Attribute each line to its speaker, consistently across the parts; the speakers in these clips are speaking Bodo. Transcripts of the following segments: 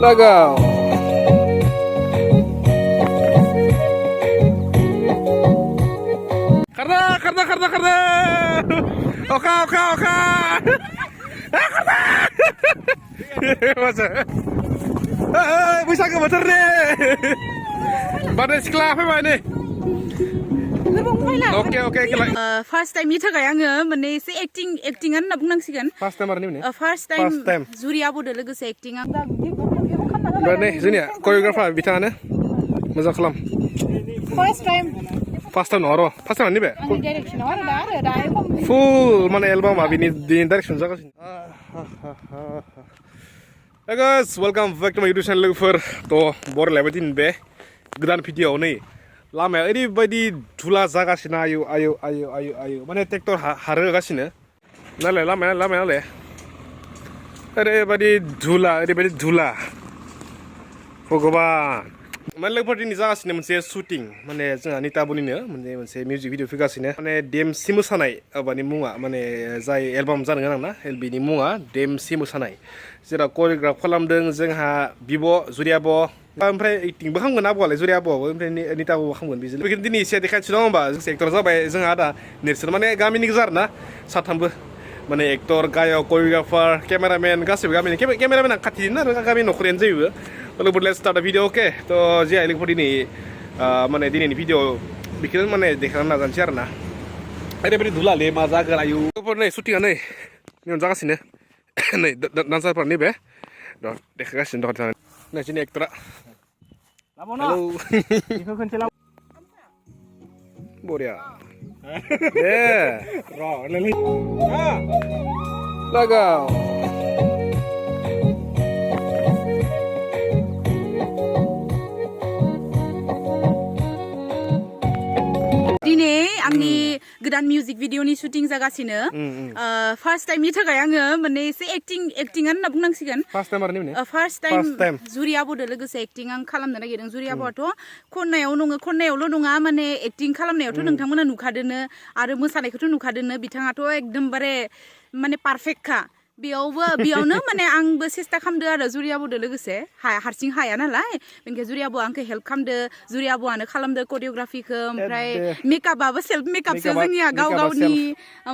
Speaker 1: Lagaw. Karena. Oka. Karena. Masa. Bisa ke motor nih. Pada sekolah apa ini? Oke.
Speaker 2: First time ni थाखाय आङो माने एसे acting आनो होनना बुंनांसिगोन.
Speaker 1: First time आरो nih.
Speaker 2: First time जुरि आब'दो लोगोसे acting आं.
Speaker 1: Nih जोंनिया choreographer बिथाङानो मोजां खालाम. First time नङा First time nih बे. Full mana album ini di direction जागासिनो. Hey guys, welcome back to my YouTube channel for to बर लायबाय बे गोदान भिडिअ नै लामाया ओरैबायदि धुला जागासिनो आयु माने ट्रेक्टर हारोगासिनो नालाय लामायालाय ओरैबायदि धुला भगबान माने लोगोफोरनि जागासिनो मोनसे शुटिं माने जोंहा निता बनिनो मोनसे मिउजिक भिडिअ फैगासिनो माने देमसि मोसानाय माबानि मुङा माने जाय एलबाम जानो गोनां ना एलबिनि मुङा देमसि मोसानाय जेराव कोरियोग्राफ खालामदों जोंहा बिब' जुरि आब' ओमफ्राय एक्टिंबो खालामगोन आब'आलाय जुरि आब'आबो ओमफ्राय निताबो खालामगोन बेजों दिनै एसे देखायनोसै नङा होमबा जों एक्टर जाबाय जोंहा दा नेरसोन माने गामिनि गोजा आरोना साथामबो माने एक्टर गायक कोरियोग्राफार केमेरामेन गासैबो गामिनि केमेरामेना खाथिनिनो आरो गामिनि न'खरैनो जायोबो लोगोफोर लेट्स स्टार्ट द भिडिअ अके थ' जे लोगोफोर दिनै माने दिनैनि भिडिअ बेखौनो माने देखायनो नाजानोसै आरोना ओरैबायदि धुलालै मा जागोन आयु लोगोफोर नै शुटिंआ नै जागासिनो नै डान्सारफ्रा नैबे देखायगासिनो दं नै जोंनि एक्टरा हेलौ बरिया Lagaw.
Speaker 2: दिनै आंनि गोदान मिउजिक भिडिअनि शुटिं जागासिनो फार्स्ट टाइमनि थाखाय आङो माने एसे एक्टिं आनो होनना बुंनांसिगोन
Speaker 1: फार्स्ट टाइम आरो nih
Speaker 2: फार्स्ट टाइम जुरि आब'दो लोगोसे एक्टिं आं खालामनो नागिरदों जुरि आब'आथ' खननायावल' नङा माने एक्टिं खालामनायावथ' नोंथांमोना नुखादोनो आरो मोसानायखौथ' नुखादोनो बिथाङाथ' एकदमबारे माने पारफेक्टखा बेयावनो माने आंबो सेस्था खालामदो आरो जुरि आब'दो लोगोसे हारसिं हाया नालाय बेनिखाय जुरि आब'आ आंखौ हेल्प खालामदो जुरि आब'आनो खालामदो करिय'ग्राफिखौ ओमफ्राय मेकआपआबो सेल्फ मेकआपसो जोंनिया गावनि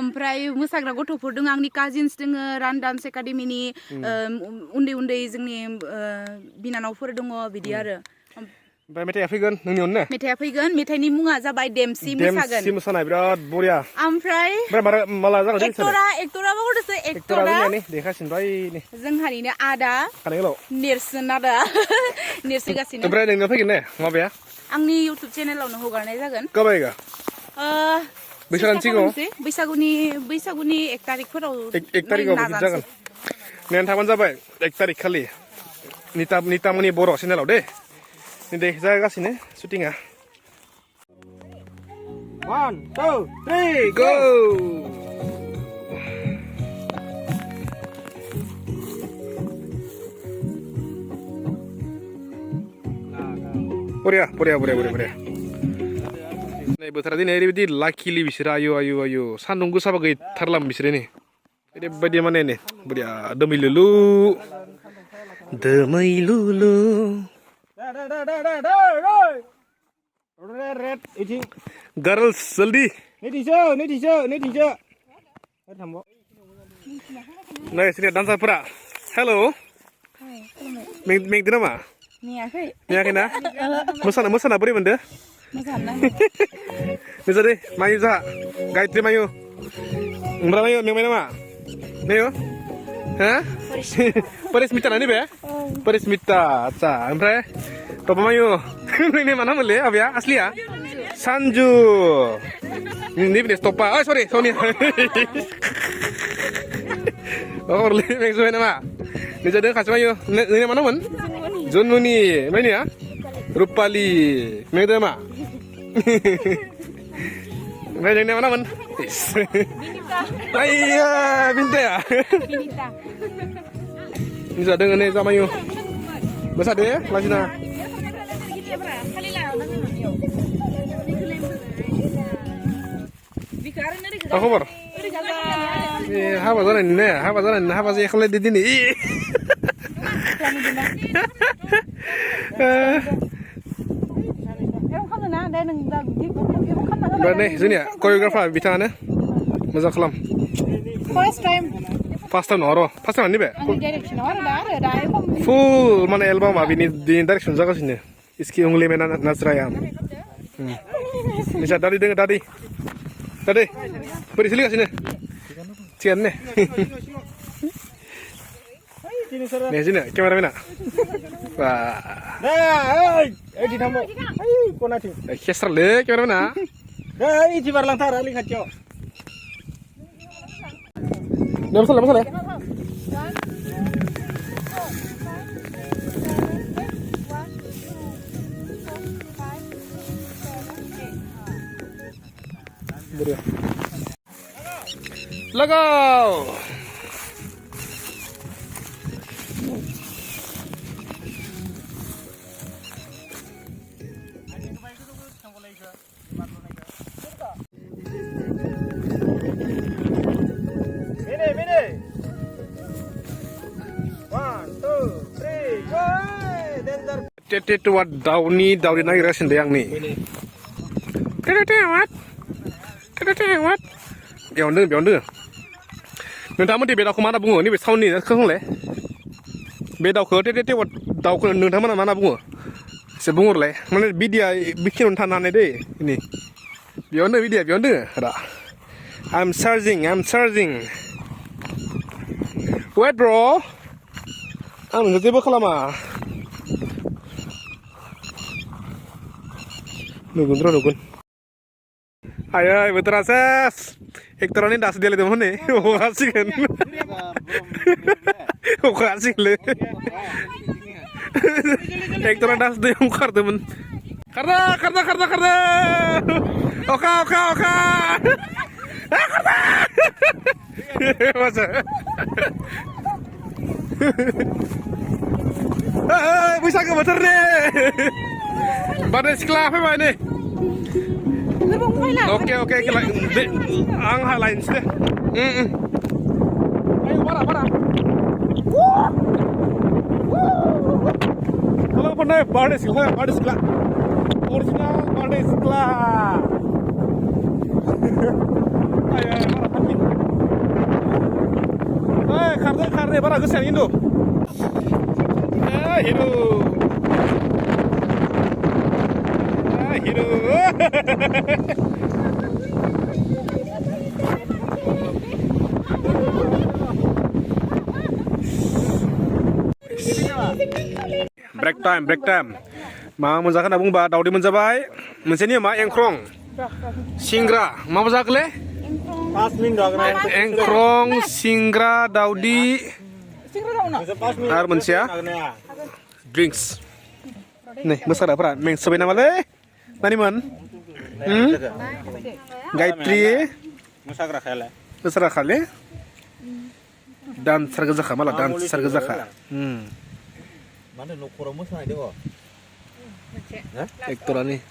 Speaker 2: ओमफ्राय मोसाग्रा गथ'फोर दङ आंनि काजिन्स दङ रान डान्स एकाडेमिनि उन्दै जोंनि बिनानावफोर दङ बिदि आरो
Speaker 1: ओमफ्राय मेथाइआ फैगोन नोंनि अननो
Speaker 2: मेथाइआ फैगोन मेथाइनि मुङा जाबाय देमसि मोसागोन
Speaker 1: देमसि मोसानाय बिराद बरिया
Speaker 2: ओमफ्राय
Speaker 1: माला जागोन
Speaker 2: एक्टराबो हरदोसो एक्टरा
Speaker 1: देखासिनबाय नै
Speaker 2: जोंहानिनो आदा नेरसोन आदा नेरसोगासिनो
Speaker 1: ओमफ्राय नोंनो फैगोन ने माबाया
Speaker 2: आंनि इउटुब चेनेलावनो हगारनाय जागोन
Speaker 1: कबायगा
Speaker 2: बैसागुनि 1 तारिखफोराव
Speaker 1: 1 तारिखआव बिदि जागोन नेन थाबानो जाबाय 1 तारिख खालि नितामनि बर' चेनेलाव दे दे जागासिनो शुटिंआ 1 2 3 go बरिया नै बोथोरा दिनै ओरैबायदि लाखिलि बिसोरो आयु सान्दुं गोसाबा गैथारला बिसोरो नै ओरैबायदि माने नै बरिया दोमैलुलु Girls, जल्दी नै sini dancerफोरा हेलो मेंदो नामा मेयाखै ना मोसाना बोरै मोनदो मोजां मायु जा गायत्रि मायु ओमफ्राय मायु मेंबाय नामा मायु हा परिस्मिता ना बे परिस्मिता आच्छा ओमफ्राय टपा मायु नोंनि मा नाममोनलै आबैया आसलिया सानजु नैबे टपा सरि सोनिया अरलै मेंजोबाय नामा निजादों खासे मायु नोंनि मा नाममोन जुनमुनि ओमफ्राय नोंनिया रुपालि मेंदो मा ओमफ्राय नोंनिया मा नाममोन आइया बिनिता निजादों नै जामायु मोसादो लासिना मा खबर हाबा जानायनि हाबा जायाखैलाय दिनै Berani sini ya, koreografer bicaranya, masa kelam.
Speaker 2: First time.
Speaker 1: First time noro, first time ni be.
Speaker 2: Ani direction ada.
Speaker 1: Full mana album abi ni di direction jaga sini. Iski ungli mena nasraya. Bisa tadi dengar tadi. Beri sini sini. Cian nih. Nih sini, kamera mana? Wah.
Speaker 3: Di tamu. Kona ti.
Speaker 1: Kesar le, kamera mana?
Speaker 3: Di barlang tar ali kacau.
Speaker 1: Masalah. Lago.
Speaker 3: Mini. 1, 2, 3, go! Danger.
Speaker 1: Tete wat dauni nagi resin deyang nih. Tete wat. Beyond. Nonton di beda aku mana bunga? Ni beda tahun ni, kau le. Beda aku tete wat dau aku nonton mana bunga? Sebungur le. Mana video bikin nonton ane deh ini. Beyond ada. I'm charging. Wait bro. Nggak tiba kelama. Nugun. Ayo, betul ases. Hektar ini dah sedia le teman nih. Asik kan? Asik le. Hektar dah sedia ungkar teman. Karena. Oka. Karena. Masa. Bisa ke motor nih. Pada sekolah apa ini? Oke, ang lain sih. Ayo, para. Kalau pernah pada sekolah. Original pada sekolah. Ayo, para patin. Karena para kesan Indo. Hidup. Break time. Ma menjakan abung ba daudi menjabai. Menceni ma engkrong. Singra, ma menjak le?
Speaker 3: 5 minit agak.
Speaker 1: Engkrong, singra, daudi. Ar mencia. Drinks. Nih, besar apa? Meng sebenarnya nama le? Nani man? Gayatri.
Speaker 3: Musakra khale.
Speaker 1: Besar kali. Dan sargazaka malah dan sargazaka.
Speaker 3: Mana nukura musa ini kok?
Speaker 1: Ektor nih.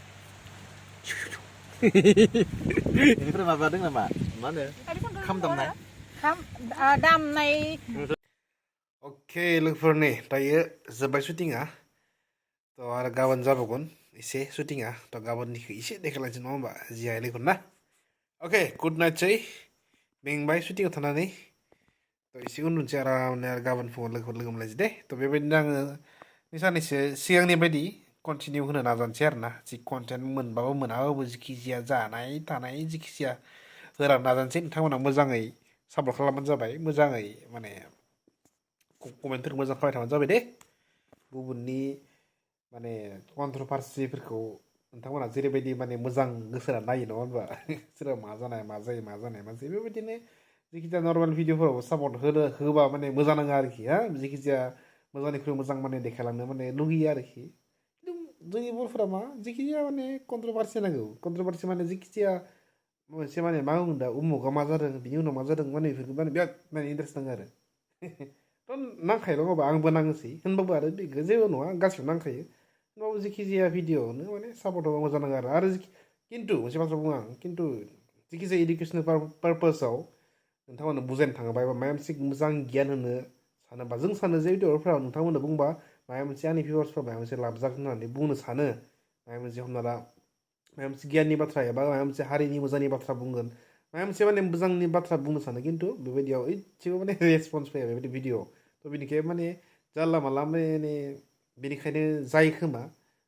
Speaker 3: Ini pernah apa dengar Mbak? Mana? Kam damnai.
Speaker 2: Dam này.
Speaker 1: Oke, look for nih. Taya sebagai syuting ah. To ada gawan jabagon. Ise syuting ah. To gawan nih ise dekalancin mau Mbak. Zia ini kun nah. Oke, good night cuy. Meng bay syuting thana nih. To isi kun cara nih gawan phone look mulai deh. To bebendang misalnya siang nih bedi. Continue होनो नाजानोसै आरो ना जि कन्टेन्ट मोनबाबो मोनाबाबो जिखिजाया जानाय थानाय जिखिजाया होनो नाजानोसै नोंथांमोना मोजाङै सापर्ट खालामबानो जाबाय मोजाङै माने कमेन्टफोरखौ मोजां खालामबाय थाबानो जाबाय दे गुबुननि माने कन्ट्रभार्सिफोरखौ नोंथांमोना जेरैबायदि माने मोजां गोसो होना नायो नङा होनबा सोरबा मा जानाय मा जायो बेबायदिनो जिखिजाया नर्मेल भिडिअफोराव सापर्ट होबा माने मोजां नाङो आरोखि हा जिखिजाया मोजांनिख्रुइ मोजां माने देखायलांनो माने लुगैयो आरोखि जोंनि बर'फोरा मा जिखिजाया माने कन्ट्रभार्सि नांगौ कन्ट्रभार्सि माने जिखिजाया मोनसे माने मा बुंदों दा उमुगा मा जादों बिनि उनाव मा जादों माने बेफोरखौ माने बिराद माने इन्टारेस्ट नाङो आरो थ' नांखायोल' होनबा आंबो नाङोसै होनबाबो आरो बेखौ जेबो नङा गासिबो नांखायो होनबाबो जिखिजाया भिडिअ'नो माने सापर्ट होबा मोजां नाङो आरो खिन्थु मोनसे बाथ्रा बुङो आं खिन्थु जिखिजाया इडुकेसनेल पारपसाव नोंथांमोना बुजायनो थाङोबा एबा माबा मोनसे मोजां गियान होनो सानोबा जों सानो जे भिडिअफोराव नोंथांमोननो बुंबा माबा मोनसे आंनि भिउवार्सफ्रा माबा मोनसे लाब जागोन होननानै बुंनो सानो माबा मोनसे हमना ला माबा मोनसे गियाननि बाथ्रा एबा माबा मोनसे हारिनि मोजांनि बाथ्रा बुंगोन माबा मोनसे माने मोजांनि बाथ्रा बुंनो सानो खिन्थु बेबायदियाव एसेबो माने रेसपन्स फैया बेबायदि भिडिअ थ' बेनिखायनो माने जानला मानला माने बेनिखायनो जायो खोमा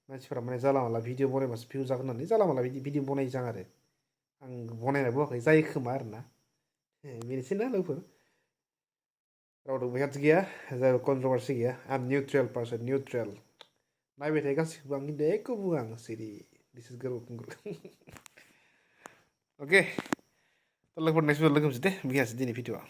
Speaker 1: मानसिफोरा माने जानला मानला भिडिअ बनायबासो भिउ जागोन होननानै जानला मानला बिदि भिडिअ बनायो जां आरो आं बनायना बुङाखै जायो खोमा आरोना बेनोसै ना लोगोफोर रावदोबो हेट्स गैया जेबो कन्ट्रभारसि गैया आं निउट्रेल पार्सन निउट्रेल नायबाय थायो गासिखौबो आं खिन्थु एखौ बुङा आं सिरि दिस इज गोरबो अके लोगोफोर नेक्स्ट भिडिअ लोगो हमसै दे बेखिनियानोसै दिनै भिडिअआ